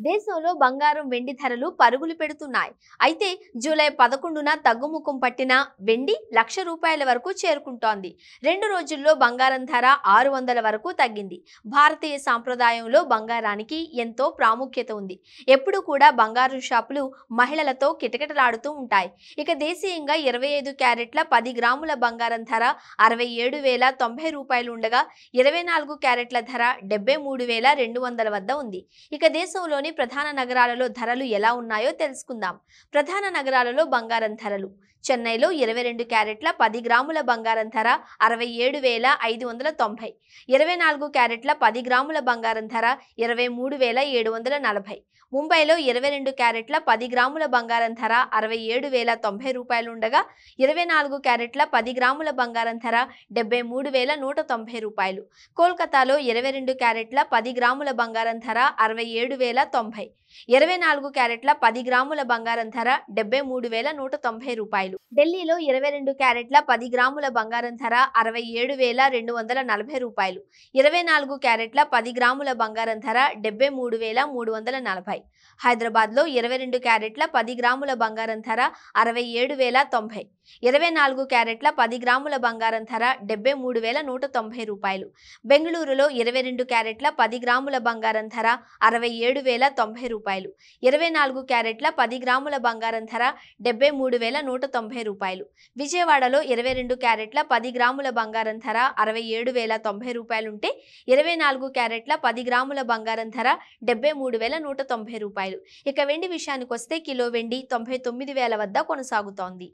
దేశంలో బంగారం వెండి ధరలు పరుగులు పెడుతున్నాయి. అయితే జూలై 11న తగ్గుముఖం పట్టిన వెండి ₹1,00,000 వరకు చేరుకుంటోంది. 2 రోజుల్లో బంగారం ధర 600 వరకు తగ్గింది. భారతీయ సాంప్రదాయంలో బంగారానికి ఎంతో ప్రాముఖ్యత ఉంది. ఎప్పుడు కూడా బంగారం షాపులు మహిళలతో కిటకిటలాడుతూ ఉంటాయి. ఇక దేశీయంగా 25 క్యారెట్ల 10 గ్రాముల బంగారం ధర ₹67,090 ఉండగా 24 క్యారెట్ల ధర ₹73,200 వద్ద ఉంది. ఇక దేశంలోని ప్రధాన నగరాలలో ధరలు ఎలా ఉన్నాయో తెలుసుకుందాం. ప్రధాన నగరాలలో బంగారం ధరలు. చెన్నైలో 22 క్యారెట్ల 10 గ్రాముల బంగారం ధర ₹67,590. 24 క్యారెట్ల 10 గ్రాముల బంగారం ధర ₹23,740. ముంబైలో 22 క్యారెట్ల 10 గ్రాముల బంగారం ధర ₹67,090 ఉండగా 24 క్యారెట్ల 10 గ్రాముల బంగారం ధర ₹73,190. కోల్కతాలో 22 క్యారెట్ల 10 గ్రాముల బంగారం ధర ₹67,090. 24 క్యారెట్ల 10 గ్రాముల బంగారం ధర ₹73,190. ఢిల్లీలో 22 క్యారెట్ల 10 గ్రాముల బంగారం ధర ₹67,240. 24 క్యారెట్ల 10 గ్రాముల బంగారం ధర ₹73,340. హైదరాబాద్లో 22 క్యారెట్ల 10 గ్రాముల బంగారం ధర ₹67,090. 24 క్యారెట్ల 10 గ్రాముల బంగారం ధర ₹73,190. బెంగళూరులో 22 క్యారెట్ల 10 గ్రాముల బంగారం ధర ₹67,090. 24 క్యారెట్ల 10 గ్రాముల బంగారం ధర ₹73,190. విజయవాడలో 22 క్యారెట్ల 10 గ్రాముల బంగారం ధర ₹67,090 ఉంటే 24 క్యారెట్ల 10 గ్రాముల బంగారం ధర ₹73,190. ఇక వెండి విషయానికి వస్తే కిలో వెండి 99,000 వద్ద కొనసాగుతోంది.